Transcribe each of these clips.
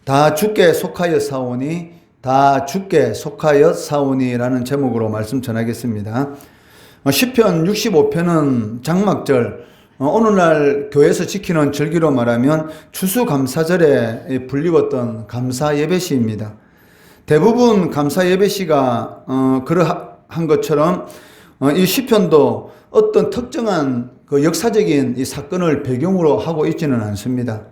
다 주께 속하여 사오니, 다 주께 속하여 사오니라는 제목으로 말씀 전하겠습니다. 시편 65편은 장막절, 오늘날 교회에서 지키는 절기로 말하면 추수감사절에 불리웠던 감사 예배시입니다. 대부분 감사 예배시가 그러한 것처럼 이 시편도 어떤 특정한 그 역사적인 이 사건을 배경으로 하고 있지는 않습니다.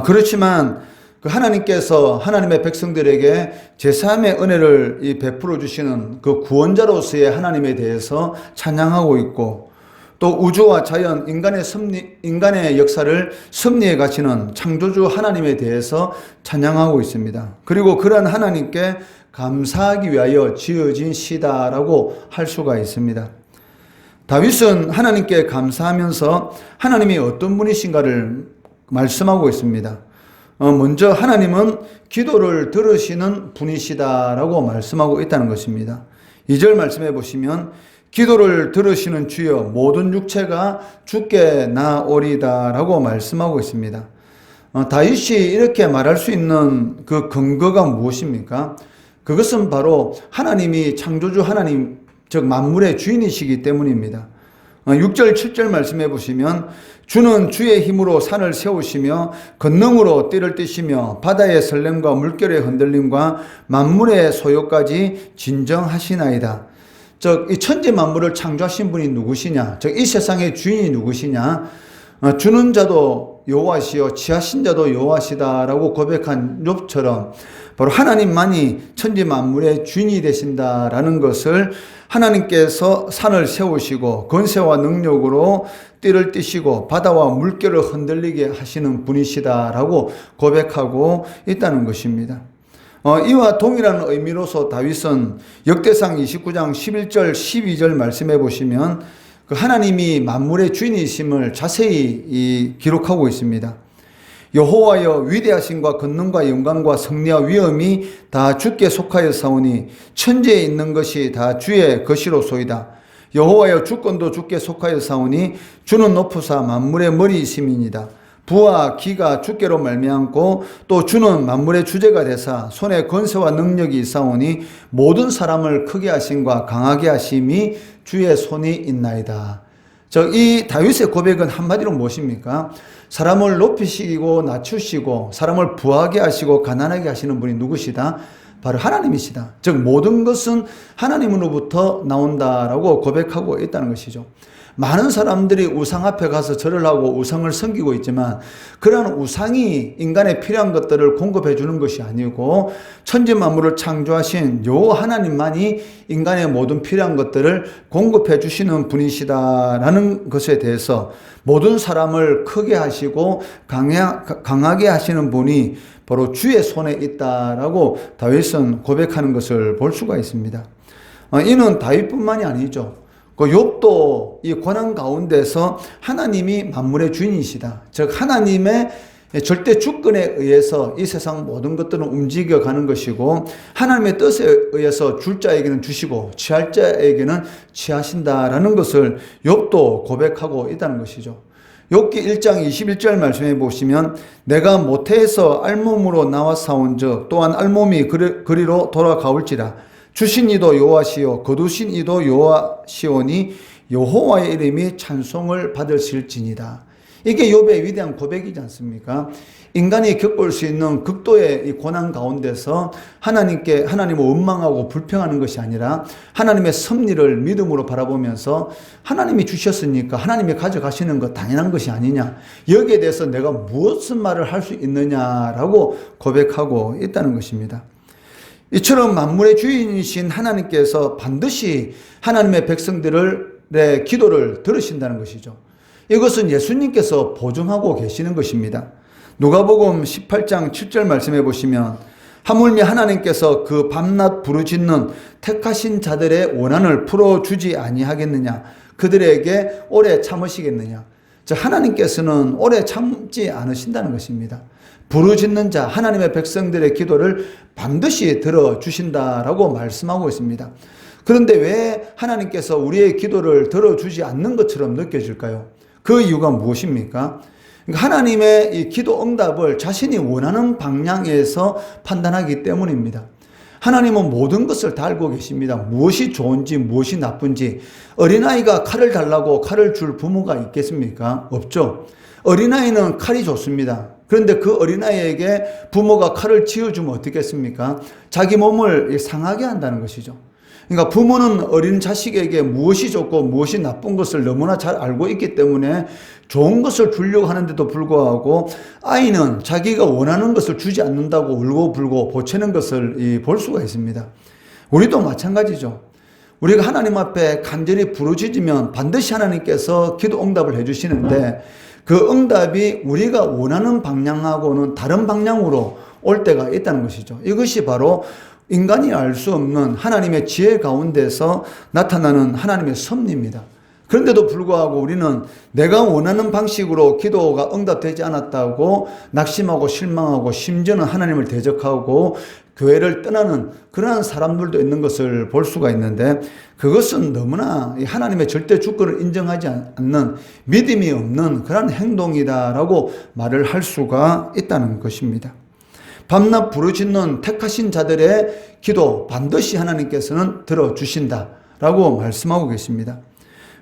그렇지만 그 하나님께서 하나님의 백성들에게 제3의 은혜를 베풀어 주시는 그 구원자로서의 하나님에 대해서 찬양하고 있고, 또 우주와 자연, 인간의 역사를 섭리해 가시는 창조주 하나님에 대해서 찬양하고 있습니다. 그리고 그런 하나님께 감사하기 위하여 지어진 시다라고 할 수가 있습니다. 다윗은 하나님께 감사하면서 하나님이 어떤 분이신가를 말씀하고 있습니다. 먼저 하나님은 기도를 들으시는 분이시다라고 말씀하고 있다는 것입니다. 2절 말씀해 보시면 기도를 들으시는 주여 모든 육체가 주께 나오리다라고 말씀하고 있습니다. 다윗이 이렇게 말할 수 있는 그 근거가 무엇입니까? 그것은 바로 하나님이 창조주 하나님, 즉 만물의 주인이시기 때문입니다. 6절 7절 말씀해 보시면 주는 주의 힘으로 산을 세우시며 권능으로 띠를 띠시며 바다의 설렘과 물결의 흔들림과 만물의 소요까지 진정하시나이다. 즉 이 천지 만물을 창조하신 분이 누구시냐? 즉 이 세상의 주인이 누구시냐? 주는 자도 여호와시요 취하신 자도 여호와시다라고 고백한 욥처럼 바로 하나님만이 천지 만물의 주인이 되신다라는 것을, 하나님께서 산을 세우시고 권세와 능력으로 띠를 띠시고 바다와 물결을 흔들리게 하시는 분이시다라고 고백하고 있다는 것입니다. 이와 동일한 의미로서 다윗은 역대상 29장 11절 12절 말씀해 보시면 그 하나님이 만물의 주인이심을 자세히 기록하고 있습니다. 여호와여 위대하심과 권능과 영광과 승리와 위엄이 다 주께 속하여 사오니 천지에 있는 것이 다 주의 것이로소이다. 여호와여 주권도 주께 속하여 사오니 주는 높으사 만물의 머리이심이니이다. 부와 기가 주께로 말미암고 또 주는 만물의 주제가 되사 손에 권세와 능력이 있사오니 모든 사람을 크게 하심과 강하게 하심이 주의 손이 있나이다. 이 다윗의 고백은 한마디로 무엇입니까? 사람을 높이시고 낮추시고 사람을 부하게 하시고 가난하게 하시는 분이 누구시다? 바로 하나님이시다. 즉 모든 것은 하나님으로부터 나온다라고 고백하고 있다는 것이죠. 많은 사람들이 우상 앞에 가서 절을 하고 우상을 섬기고 있지만 그러한 우상이 인간의 필요한 것들을 공급해 주는 것이 아니고 천지 만물을 창조하신 여호와 하나님만이 인간의 모든 필요한 것들을 공급해 주시는 분이시다라는 것에 대해서 모든 사람을 크게 하시고 강하게 하시는 분이 바로 주의 손에 있다라고 다윗은 고백하는 것을 볼 수가 있습니다. 이는 다윗뿐만이 아니죠. 그 욥도 이 고난 가운데서 하나님이 만물의 주인이시다. 즉 하나님의 절대 주권에 의해서 이 세상 모든 것들은 움직여가는 것이고 하나님의 뜻에 의해서 줄 자에게는 주시고 취할 자에게는 취하신다라는 것을 욥도 고백하고 있다는 것이죠. 욥기 1장 21절 말씀해 보시면 내가 모태에서 알몸으로 나와 사온즉 또한 알몸이 그리로 돌아가올지라 주신 이도 여호와시요 거두신 이도 여호와시오니 여호와의 이름이 찬송을 받으실지니라. 이게 욥의 위대한 고백이지 않습니까? 인간이 겪을 수 있는 극도의 이 고난 가운데서 하나님을 원망하고 불평하는 것이 아니라 하나님의 섭리를 믿음으로 바라보면서 하나님이 주셨으니까 하나님이 가져가시는 것 당연한 것이 아니냐, 여기에 대해서 내가 무슨 말을 할 수 있느냐라고 고백하고 있다는 것입니다. 이처럼 만물의 주인이신 하나님께서 반드시 하나님의 백성들의 기도를 들으신다는 것이죠. 이것은 예수님께서 보증하고 계시는 것입니다. 누가복음 18장 7절 말씀해 보시면 하물며 하나님께서 그 밤낮 부르짖는 택하신 자들의 원한을 풀어주지 아니하겠느냐, 그들에게 오래 참으시겠느냐. 즉 하나님께서는 오래 참지 않으신다는 것입니다. 부르짖는 자, 하나님의 백성들의 기도를 반드시 들어주신다라고 말씀하고 있습니다. 그런데 왜 하나님께서 우리의 기도를 들어주지 않는 것처럼 느껴질까요? 그 이유가 무엇입니까? 그러니까 하나님의 이 기도 응답을 자신이 원하는 방향에서 판단하기 때문입니다. 하나님은 모든 것을 다 알고 계십니다. 무엇이 좋은지 무엇이 나쁜지. 어린아이가 칼을 달라고 칼을 줄 부모가 있겠습니까? 없죠. 어린아이는 칼이 좋습니다. 그런데 그 어린아이에게 부모가 칼을 쥐어주면 어떻겠습니까? 자기 몸을 상하게 한다는 것이죠. 그러니까 부모는 어린 자식에게 무엇이 좋고 무엇이 나쁜 것을 너무나 잘 알고 있기 때문에 좋은 것을 주려고 하는데도 불구하고 아이는 자기가 원하는 것을 주지 않는다고 울고불고 보채는 것을 볼 수가 있습니다. 우리도 마찬가지죠. 우리가 하나님 앞에 간절히 부르짖으면 반드시 하나님께서 기도 응답을 해주시는데 그 응답이 우리가 원하는 방향하고는 다른 방향으로 올 때가 있다는 것이죠. 이것이 바로 인간이 알 수 없는 하나님의 지혜 가운데서 나타나는 하나님의 섭리입니다. 그런데도 불구하고 우리는 내가 원하는 방식으로 기도가 응답되지 않았다고 낙심하고 실망하고 심지어는 하나님을 대적하고 교회를 떠나는 그러한 사람들도 있는 것을 볼 수가 있는데 그것은 너무나 하나님의 절대 주권을 인정하지 않는 믿음이 없는 그런 행동이다라고 말을 할 수가 있다는 것입니다. 밤낮 부르짖는 택하신 자들의 기도 반드시 하나님께서는 들어주신다라고 말씀하고 계십니다.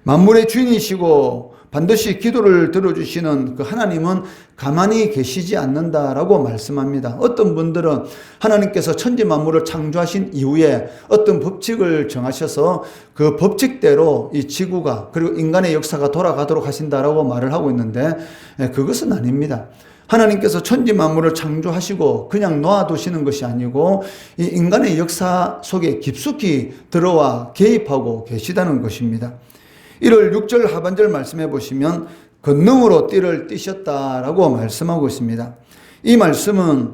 만물의 주인이시고 반드시 기도를 들어주시는 그 하나님은 가만히 계시지 않는다라고 말씀합니다. 어떤 분들은 하나님께서 천지 만물을 창조하신 이후에 어떤 법칙을 정하셔서 그 법칙대로 이 지구가 그리고 인간의 역사가 돌아가도록 하신다라고 말을 하고 있는데 그것은 아닙니다. 하나님께서 천지 만물을 창조하시고 그냥 놓아두시는 것이 아니고 이 인간의 역사 속에 깊숙이 들어와 개입하고 계시다는 것입니다. 1월 6절 하반절 말씀해 보시면 권능으로 띠를 띠셨다라고 말씀하고 있습니다. 이 말씀은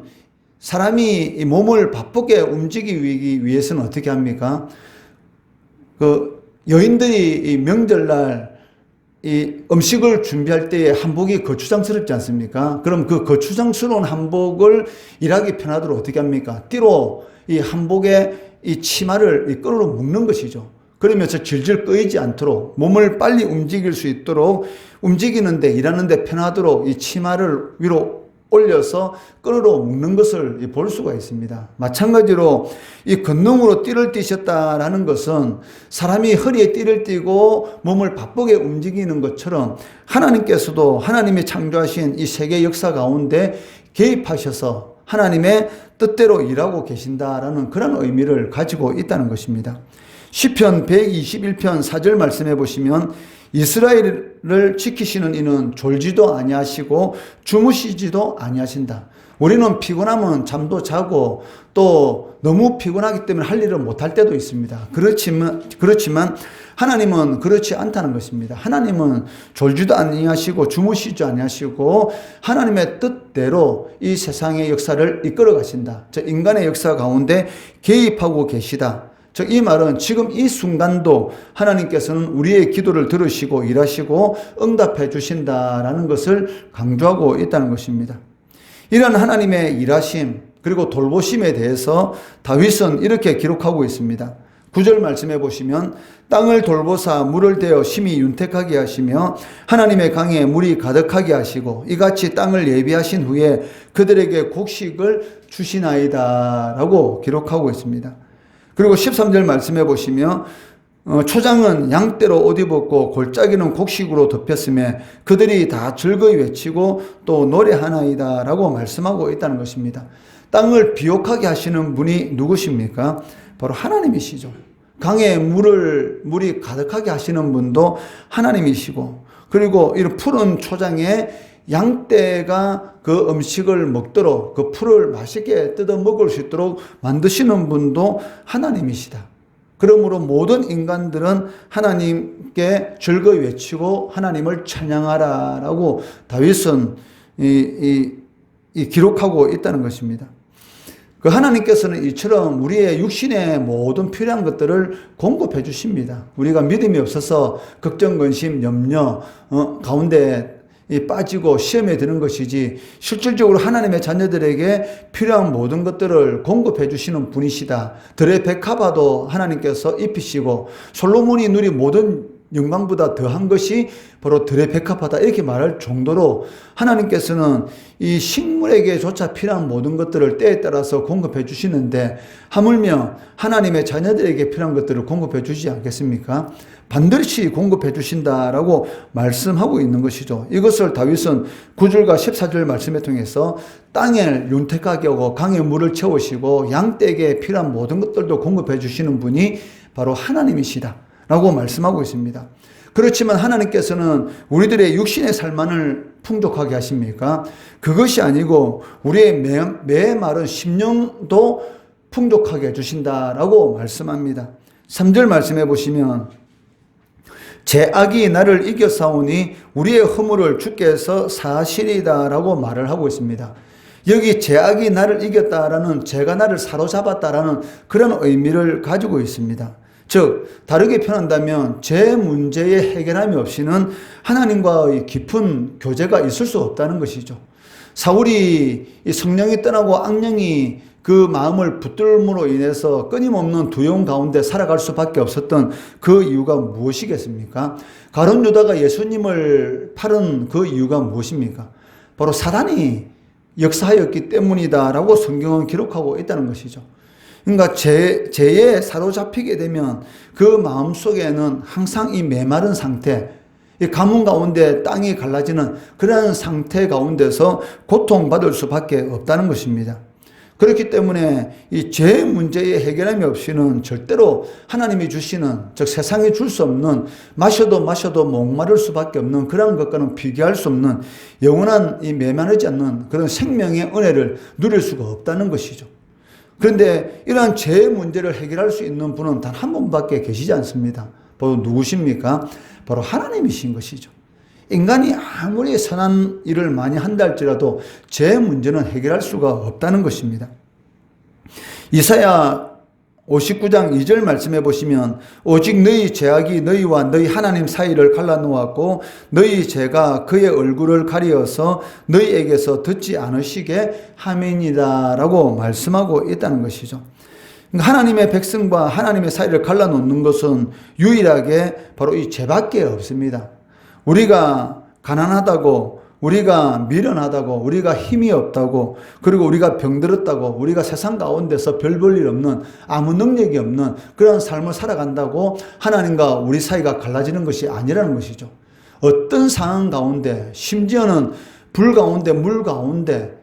사람이 이 몸을 바쁘게 움직이기 위해서는 어떻게 합니까? 그 여인들이 이 명절날 이 음식을 준비할 때에 한복이 거추장스럽지 않습니까? 그럼 그 거추장스러운 한복을 일하기 편하도록 어떻게 합니까? 띠로 이 한복에 이 치마를 끌어 묶는 것이죠. 그러면서 질질 끄이지 않도록 몸을 빨리 움직일 수 있도록 움직이는데 일하는데 편하도록 이 치마를 위로 올려서 끌어 묶는 것을 볼 수가 있습니다. 마찬가지로 이 권능으로 띠를 띠셨다라는 것은 사람이 허리에 띠를 띠고 몸을 바쁘게 움직이는 것처럼 하나님께서도 하나님이 창조하신 이 세계 역사 가운데 개입하셔서 하나님의 뜻대로 일하고 계신다라는 그런 의미를 가지고 있다는 것입니다. 시편 121편 4절 말씀해 보시면 이스라엘을 지키시는 이는 졸지도 아니하시고 주무시지도 아니하신다. 우리는 피곤하면 잠도 자고 또 너무 피곤하기 때문에 할 일을 못할 때도 있습니다. 그렇지만 하나님은 그렇지 않다는 것입니다. 하나님은 졸지도 아니하시고 주무시지도 아니하시고 하나님의 뜻대로 이 세상의 역사를 이끌어 가신다. 즉 인간의 역사 가운데 개입하고 계시다. 즉 이 말은 지금 이 순간도 하나님께서는 우리의 기도를 들으시고 일하시고 응답해 주신다라는 것을 강조하고 있다는 것입니다. 이런 하나님의 일하심 그리고 돌보심에 대해서 다윗은 이렇게 기록하고 있습니다. 9절 말씀해 보시면 땅을 돌보사 물을 대어 심히 윤택하게 하시며 하나님의 강에 물이 가득하게 하시고 이같이 땅을 예비하신 후에 그들에게 곡식을 주시나이다 라고 기록하고 있습니다. 그리고 13절 말씀해 보시면 초장은 양떼로 옷 입었고 골짜기는 곡식으로 덮였으며 그들이 다 즐거이 외치고 또 노래하나이다 라고 말씀하고 있다는 것입니다. 땅을 비옥하게 하시는 분이 누구십니까? 바로 하나님이시죠. 강에 물이 가득하게 하시는 분도 하나님이시고 그리고 이런 푸른 초장에 양떼가 그 음식을 먹도록 그 풀을 맛있게 뜯어 먹을 수 있도록 만드시는 분도 하나님이시다. 그러므로 모든 인간들은 하나님께 즐거이 외치고 하나님을 찬양하라라고 다윗은 기록하고 있다는 것입니다. 그 하나님께서는 이처럼 우리의 육신의 모든 필요한 것들을 공급해 주십니다. 우리가 믿음이 없어서 걱정, 근심, 염려 가운데 빠지고 시험에 드는 것이지 실질적으로 하나님의 자녀들에게 필요한 모든 것들을 공급해 주시는 분이시다. 들의 백합화도 하나님께서 입히시고 솔로몬이 누린 모든 영광보다 더한 것이 바로 들에 백합하다 이렇게 말할 정도로 하나님께서는 이 식물에게조차 필요한 모든 것들을 때에 따라서 공급해 주시는데 하물며 하나님의 자녀들에게 필요한 것들을 공급해 주지 않겠습니까? 반드시 공급해 주신다라고 말씀하고 있는 것이죠. 이것을 다윗은 9절과 14절 말씀에 통해서 땅을 윤택하게 하고 강에 물을 채우시고 양떼에게 필요한 모든 것들도 공급해 주시는 분이 바로 하나님이시다 라고 말씀하고 있습니다. 그렇지만 하나님께서는 우리들의 육신의 삶만을 풍족하게 하십니까? 그것이 아니고 우리의 메마른 심령도 풍족하게 해주신다라고 말씀합니다. 3절 말씀해 보시면 제 악이 나를 이겨싸우니 우리의 허물을 주께서 사시리다라고 말을 하고 있습니다. 여기 제 악이 나를 이겼다라는 제가 나를 사로잡았다라는 그런 의미를 가지고 있습니다. 즉 다르게 표현한다면 제 문제의 해결함이 없이는 하나님과의 깊은 교제가 있을 수 없다는 것이죠. 사울이 이 성령이 떠나고 악령이 그 마음을 붙들므로 인해서 끊임없는 두려움 가운데 살아갈 수밖에 없었던 그 이유가 무엇이겠습니까? 가룟 유다가 예수님을 팔은 그 이유가 무엇입니까? 바로 사단이 역사하였기 때문이다라고 성경은 기록하고 있다는 것이죠. 그러니까 죄에 사로잡히게 되면 그 마음속에는 항상 이 메마른 상태, 이 가뭄 가운데 땅이 갈라지는 그런 상태 가운데서 고통받을 수밖에 없다는 것입니다. 그렇기 때문에 이 죄 문제의 해결함이 없이는 절대로 하나님이 주시는, 즉 세상이 줄 수 없는, 마셔도 목마를 수밖에 없는 그런 것과는 비교할 수 없는 영원한 이 메마르지 않는 그런 생명의 은혜를 누릴 수가 없다는 것이죠. 그런데 이러한 죄 문제를 해결할 수 있는 분은 단 한 분밖에 계시지 않습니다. 바로 누구십니까? 바로 하나님이신 것이죠. 인간이 아무리 선한 일을 많이 한다 할지라도 죄 문제는 해결할 수가 없다는 것입니다. 이사야 59장 2절 말씀해 보시면 오직 너희 죄악이 너희와 너희 하나님 사이를 갈라놓았고 너희 죄가 그의 얼굴을 가리어서 너희에게서 듣지 않으시게 함이니라 라고 말씀하고 있다는 것이죠. 하나님의 백성과 하나님의 사이를 갈라놓는 것은 유일하게 바로 이 죄밖에 없습니다. 우리가 가난하다고, 우리가 미련하다고, 우리가 힘이 없다고, 그리고 우리가 병들었다고, 우리가 세상 가운데서 별 볼 일 없는, 아무 능력이 없는 그런 삶을 살아간다고 하나님과 우리 사이가 갈라지는 것이 아니라는 것이죠. 어떤 상황 가운데, 심지어는 불 가운데, 물 가운데,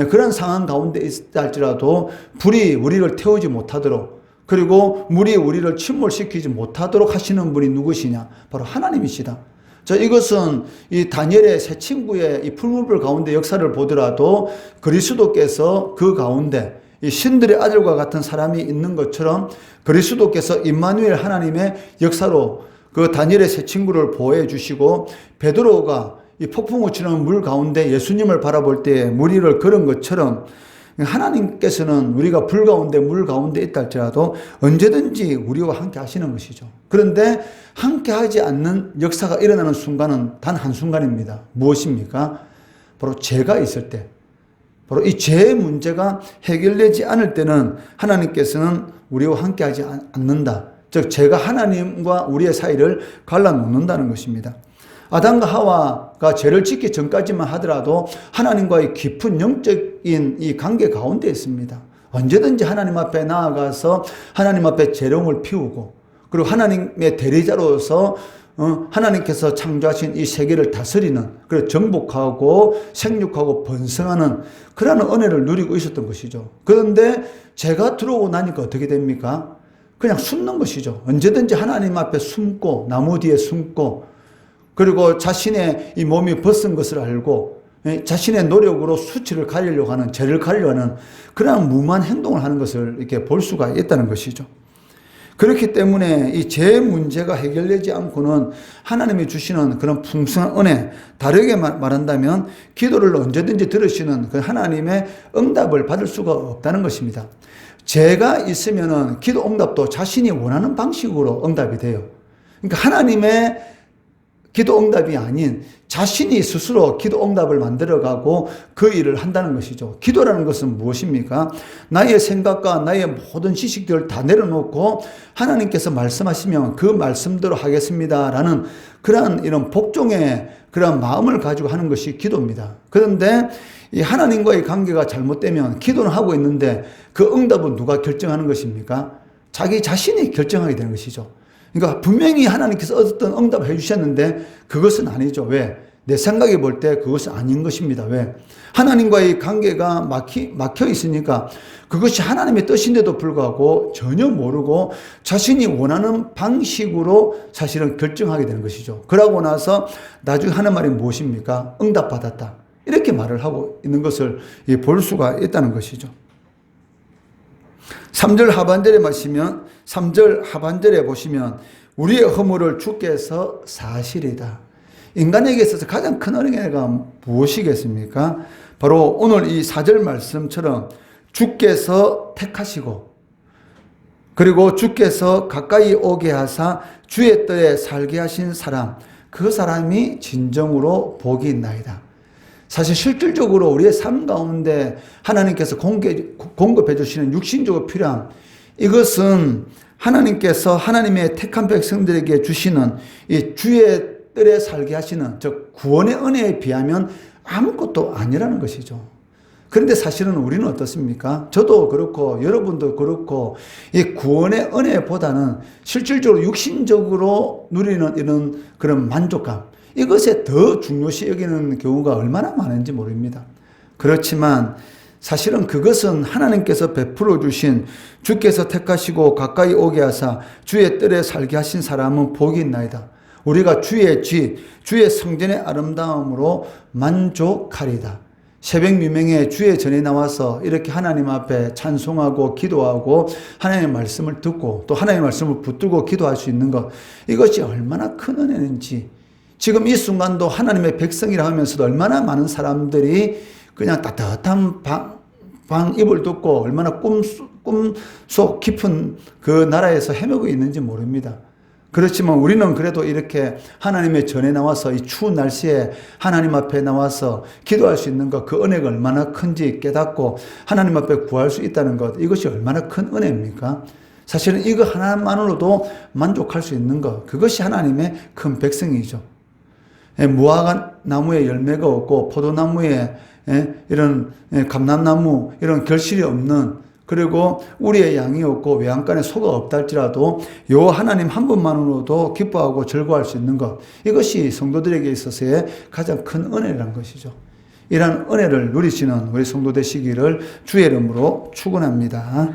그런 상황 가운데 있다 할지라도 불이 우리를 태우지 못하도록, 그리고 물이 우리를 침몰시키지 못하도록 하시는 분이 누구시냐? 바로 하나님이시다. 이것은 이 다니엘의 세 친구의 이 풀무불 가운데 역사를 보더라도 그리스도께서 그 가운데 이 신들의 아들과 같은 사람이 있는 것처럼 그리스도께서 임마누엘 하나님의 역사로 그 다니엘의 세 친구를 보호해 주시고 베드로가 이 폭풍우 치는 물 가운데 예수님을 바라볼 때에 물 위를 걸은 것처럼 하나님께서는 우리가 불 가운데 물 가운데 있다 할지라도 언제든지 우리와 함께 하시는 것이죠. 그런데 함께 하지 않는 역사가 일어나는 순간은 단 한순간입니다. 무엇입니까? 바로 죄가 있을 때, 바로 이 죄의 문제가 해결되지 않을 때는 하나님께서는 우리와 함께 하지 않는다. 즉 죄가 하나님과 우리의 사이를 갈라놓는다는 것입니다. 아담과 하와가 죄를 짓기 전까지만 하더라도 하나님과의 깊은 영적인 이 관계 가운데 있습니다. 언제든지 하나님 앞에 나아가서 하나님 앞에 재롱을 피우고, 그리고 하나님의 대리자로서 하나님께서 창조하신 이 세계를 다스리는, 그리고 정복하고 생육하고 번성하는 그런 은혜를 누리고 있었던 것이죠. 그런데 죄가 들어오고 나니까 어떻게 됩니까? 그냥 숨는 것이죠. 언제든지 하나님 앞에 숨고, 나무 뒤에 숨고, 그리고 자신의 이 몸이 벗은 것을 알고 자신의 노력으로 수치를 가리려고 하는, 죄를 가리려고 하는 그런 무모한 행동을 하는 것을 이렇게 볼 수가 있다는 것이죠. 그렇기 때문에 이 죄 문제가 해결되지 않고는 하나님이 주시는 그런 풍성한 은혜, 다르게 말한다면 기도를 언제든지 들으시는 그 하나님의 응답을 받을 수가 없다는 것입니다. 죄가 있으면은 기도 응답도 자신이 원하는 방식으로 응답이 돼요. 그러니까 하나님의 기도 응답이 아닌 자신이 스스로 기도 응답을 만들어가고 그 일을 한다는 것이죠. 기도라는 것은 무엇입니까? 나의 생각과 나의 모든 지식들을 다 내려놓고 하나님께서 말씀하시면 그 말씀대로 하겠습니다라는 그러한 이런 복종의 그런 마음을 가지고 하는 것이 기도입니다. 그런데 이 하나님과의 관계가 잘못되면 기도는 하고 있는데 그 응답은 누가 결정하는 것입니까? 자기 자신이 결정하게 되는 것이죠. 그러니까 분명히 하나님께서 어떤 응답을 해주셨는데 그것은 아니죠. 왜? 내 생각에 볼 때 그것은 아닌 것입니다. 왜? 하나님과의 관계가 막혀 있으니까 그것이 하나님의 뜻인데도 불구하고 전혀 모르고 자신이 원하는 방식으로 사실은 결정하게 되는 것이죠. 그러고 나서 나중에 하는 말이 무엇입니까? 응답받았다. 이렇게 말을 하고 있는 것을 볼 수가 있다는 것이죠. 3절 하반절에 보시면 우리의 허물을 주께서 사시리다. 인간에게 있어서 가장 큰 은혜가 무엇이겠습니까? 바로 오늘 이 4절 말씀처럼 주께서 택하시고 그리고 주께서 가까이 오게 하사 주의 뜰에 살게 하신 사람, 그 사람이 진정으로 복이 있나이다. 사실 실질적으로 우리의 삶 가운데 하나님께서 공급해 주시는 육신적으로 필요한 이것은 하나님께서 하나님의 택한 백성들에게 주시는 이 주의 뜰에 살게 하시는 즉 구원의 은혜에 비하면 아무것도 아니라는 것이죠. 그런데 사실은 우리는 어떻습니까? 저도 그렇고 여러분도 그렇고 이 구원의 은혜보다는 실질적으로 육신적으로 누리는 이런 그런 만족감, 이것에 더 중요시 여기는 경우가 얼마나 많은지 모릅니다. 그렇지만 사실은 그것은 하나님께서 베풀어 주신 주께서 택하시고 가까이 오게 하사 주의 뜰에 살게 하신 사람은 복이 있나이다. 우리가 주의 성전의 아름다움으로 만족하리다. 새벽 미명에 주의 전에 나와서 이렇게 하나님 앞에 찬송하고 기도하고 하나님의 말씀을 듣고 또 하나님의 말씀을 붙들고 기도할 수 있는 것, 이것이 얼마나 큰 은혜인지 지금 이 순간도 하나님의 백성이라 하면서도 얼마나 많은 사람들이 그냥 따뜻한 방 입을 덮고 얼마나 꿈속 깊은 그 나라에서 헤매고 있는지 모릅니다. 그렇지만 우리는 그래도 이렇게 하나님의 전에 나와서 이 추운 날씨에 하나님 앞에 나와서 기도할 수 있는 것, 그 은혜가 얼마나 큰지 깨닫고 하나님 앞에 구할 수 있다는 것, 이것이 얼마나 큰 은혜입니까? 사실은 이거 하나만으로도 만족할 수 있는 것, 그것이 하나님의 큰 백성이죠. 무화과 나무에 열매가 없고 포도나무에 이런 감람나무 이런 결실이 없는, 그리고 우리의 양이 없고 외양간에 소가 없다 할지라도 요 하나님 한 분만으로도 기뻐하고 즐거워할 수 있는 것, 이것이 성도들에게 있어서의 가장 큰 은혜라는 것이죠. 이러한 은혜를 누리시는 우리 성도 되시기를 주의 이름으로 축원합니다.